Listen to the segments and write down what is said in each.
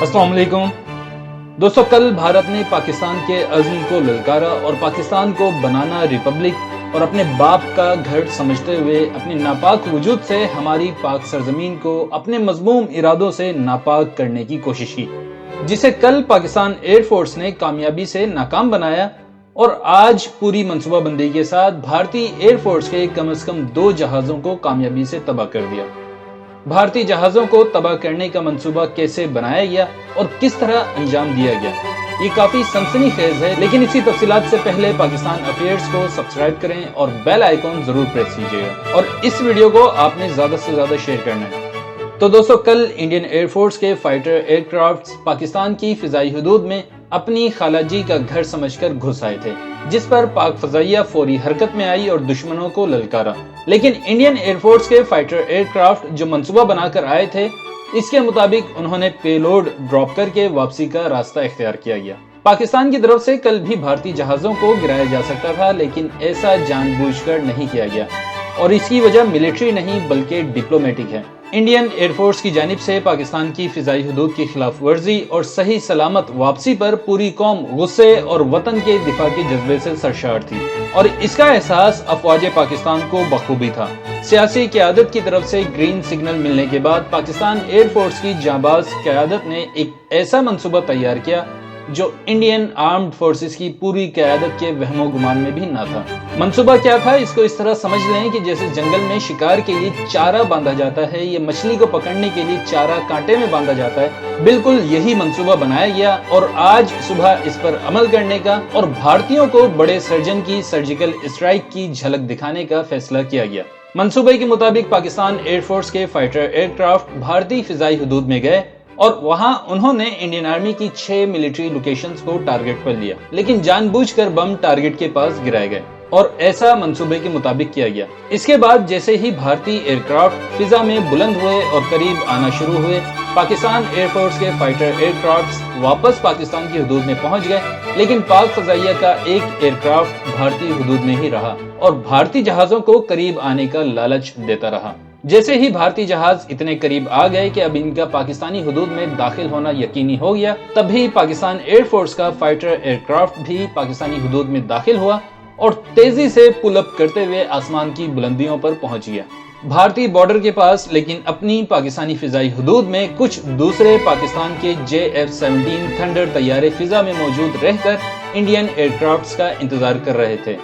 अस्सलाम वालेकुम दोस्तों, कल भारत ने पाकिस्तान के अज़्म को ललकारा और पाकिस्तान को बनाना रिपब्लिक और अपने बाप का घर समझते हुए अपने नापाक वजूद से हमारी पाक सरजमीन को अपने मज़मूम इरादों से नापाक करने की कोशिश की, जिसे कल पाकिस्तान एयरफोर्स ने कामयाबी से नाकाम बनाया। और आज पूरी मनसूबाबंदी के साथ भारतीय एयरफोर्स के कम से कम 2 जहाज़ों को कामयाबी से तबाह कर दिया। भारतीय जहाज़ों को तबाह करने का मंसूबा कैसे बनाया गया और किस तरह अंजाम दिया गया, ये काफ़ी सनसनीखेज है। लेकिन इसी तफसीलात से पहले पाकिस्तान अफेयर्स को सब्सक्राइब करें और बेल आइकॉन ज़रूर प्रेस कीजिएगा और इस वीडियो को आपने ज़्यादा से ज़्यादा शेयर करना है। तो दोस्तों, कल इंडियन एयरफोर्स के फाइटर एयरक्राफ्ट्स पाकिस्तान की फ़िज़ाई हदूद में अपनी खालाजी का घर समझकर घुस आए थे, जिस पर पाक फ़ज़ाइया फौरी हरकत में आई और दुश्मनों को ललकारा। लेकिन इंडियन एयरफोर्स के फाइटर एयरक्राफ्ट जो मंसूबा बनाकर आए थे, इसके मुताबिक उन्होंने पेलोड ड्रॉप करके वापसी का रास्ता इख्तियार किया गया। पाकिस्तान की तरफ से कल भी भारतीय जहाज़ों को गिराया जा सकता था, लेकिन ऐसा जानबूझकर नहीं किया गया और इसकी वजह मिलिट्री नहीं बल्कि डिप्लोमेटिक है। इंडियन एयरफोर्स की जानिब से पाकिस्तान की फ़िज़ाई हदूद की खिलाफ वर्जी और सही सलामत वापसी पर पूरी कौम गुस्से और वतन के दिफा के जज्बे से सरशार थी और इसका एहसास अफवाज पाकिस्तान को बखूबी था। सियासी क़यादत की तरफ से ग्रीन सिग्नल मिलने के बाद पाकिस्तान एयरफोर्स की जांबाज क़यादत ने एक ऐसा मंसूबा तैयार किया जो इंडियन आर्म्ड फोर्सेस की पूरी क़यादत के वहमो गुमान में भी ना था। मंसूबा क्या था, इसको इस तरह समझ लें कि जैसे जंगल में शिकार के लिए चारा बांधा जाता है या मछली को पकड़ने के लिए चारा कांटे में बांधा जाता है, बिल्कुल यही मंसूबा बनाया गया और आज सुबह इस पर अमल करने का और भारतीयों को बड़े सर्जन की सर्जिकल स्ट्राइक की झलक दिखाने का फैसला किया गया। मंसूबे के मुताबिक पाकिस्तान एयरफोर्स के फाइटर एयरक्राफ्ट भारतीय फ़िज़ाई हदूद में गए और वहां उन्होंने इंडियन आर्मी की 6 मिलिट्री लोकेशंस को टारगेट पर लिया, लेकिन जानबूझकर बम टारगेट के पास गिराए गए और ऐसा मंसूबे के मुताबिक किया गया। इसके बाद जैसे ही भारतीय एयरक्राफ्ट फिजा में बुलंद हुए और करीब आना शुरू हुए, पाकिस्तान एयरफोर्स के फाइटर एयरक्राफ्ट वापस पाकिस्तान की हदूद में पहुंच गए, लेकिन पाक फ़ज़ाइया का एक एयरक्राफ्ट भारतीय हदूद में ही रहा और भारतीय जहाज़ों को करीब आने का लालच देता रहा। जैसे ही भारतीय जहाज इतने करीब आ गए कि अब इनका पाकिस्तानी हदूद में दाखिल होना यकीनी हो गया, तभी पाकिस्तान एयरफोर्स का फाइटर एयरक्राफ्ट भी पाकिस्तानी हदूद में दाखिल हुआ और तेजी से पुल अप करते हुए आसमान की बुलंदियों पर पहुंच गया भारतीय बॉर्डर के पास। लेकिन अपनी पाकिस्तानी फ़िज़ाई हदूद में कुछ दूसरे पाकिस्तान के JF-17 थंडर तैयारे फिजा में मौजूद रहकर इंडियन एयरक्राफ्ट्स का इंतजार कर रहे थे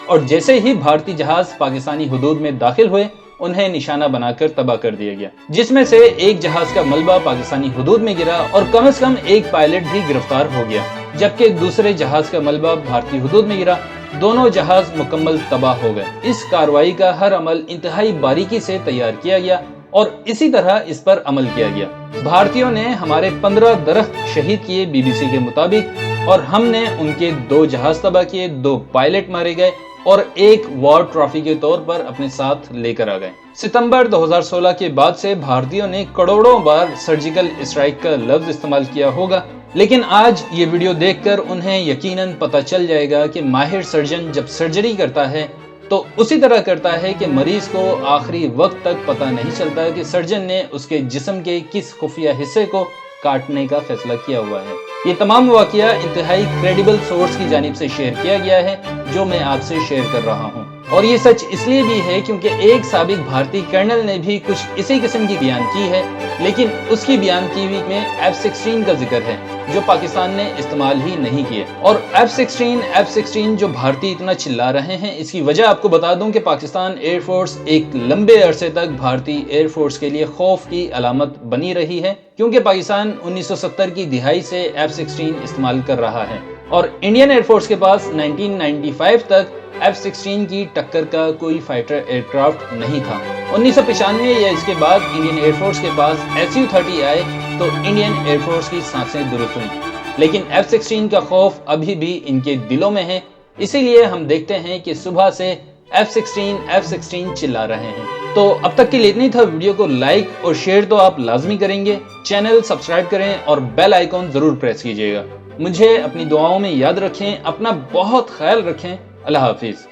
और जैसे ही भारतीय जहाज पाकिस्तानी हदूद में दाखिल हुए, उन्हें निशाना बनाकर तबाह कर दिया गया, जिसमें से एक जहाज का मलबा पाकिस्तानी हदूद में गिरा और कम से कम एक पायलट भी गिरफ्तार हो गया, जबकि दूसरे जहाज का मलबा भारतीय हदूद में गिरा। दोनों जहाज मुकम्मल तबाह हो गए। इस कार्रवाई का हर अमल इंतहाई बारीकी से तैयार किया गया और इसी तरह इस पर अमल किया गया। भारतीयों ने हमारे 15 दरख्त शहीद किए BBC के मुताबिक, और हमने उनके 2 जहाज तबाह किए, 2 पायलट मारे गए और एक वॉर ट्रॉफी के तौर पर अपने साथ लेकर आ गए। सितंबर 2016 के बाद से भारतीयों ने करोड़ों बार सर्जिकल स्ट्राइक का लफ्ज इस्तेमाल किया होगा, लेकिन आज ये वीडियो देखकर उन्हें यकीनन पता चल जाएगा कि माहिर सर्जन जब सर्जरी करता है तो उसी तरह करता है कि मरीज को आखिरी वक्त तक पता नहीं चलता कि सर्जन ने उसके जिस्म के किस खुफिया हिस्से को काटने का फैसला किया हुआ है। ये तमाम वाकया इंतहाई क्रेडिबल सोर्स की जानिब से शेयर किया गया है, जो मैं आपसे शेयर कर रहा हूँ। और ये सच इसलिए भी है क्योंकि एक साबिक भारतीय कर्नल ने भी कुछ इसी किस्म की बयान की है, लेकिन उसकी बयान की में F-16 का जिक्र है, जो पाकिस्तान ने इस्तेमाल ही नहीं किए। और F-16 जो भारतीय इतना चिल्ला रहे हैं, इसकी वजह आपको बता दूं कि पाकिस्तान एयरफोर्स एक लंबे अरसे तक भारतीय एयरफोर्स के लिए खौफ की अलामत बनी रही है, क्योंकि पाकिस्तान 1970 की दिहाई से F-16 इस्तेमाल कर रहा है और इंडियन एयरफोर्स के पास 1995 तक F-16 की टक्कर का कोई फाइटर एयरक्राफ्ट नहीं था। 1995 या इसके बाद इंडियन एयरफोर्स के पास Su-30 आए तो इंडियन एयरफोर्स की सांसें दुरुस्त हुई, लेकिन F-16 का खौफ अभी भी इनके दिलों में है। इसीलिए हम देखते हैं कि सुबह से F-16 चिल्ला रहे हैं। तो अब तक के लिए इतना ही था। वीडियो को लाइक और शेयर तो आप लाजमी करेंगे, चैनल सब्सक्राइब करें और बेल आइकॉन जरूर प्रेस कीजिएगा। मुझे अपनी दुआओं में याद रखें, अपना बहुत ख्याल रखें। अल्लाह हाफिज।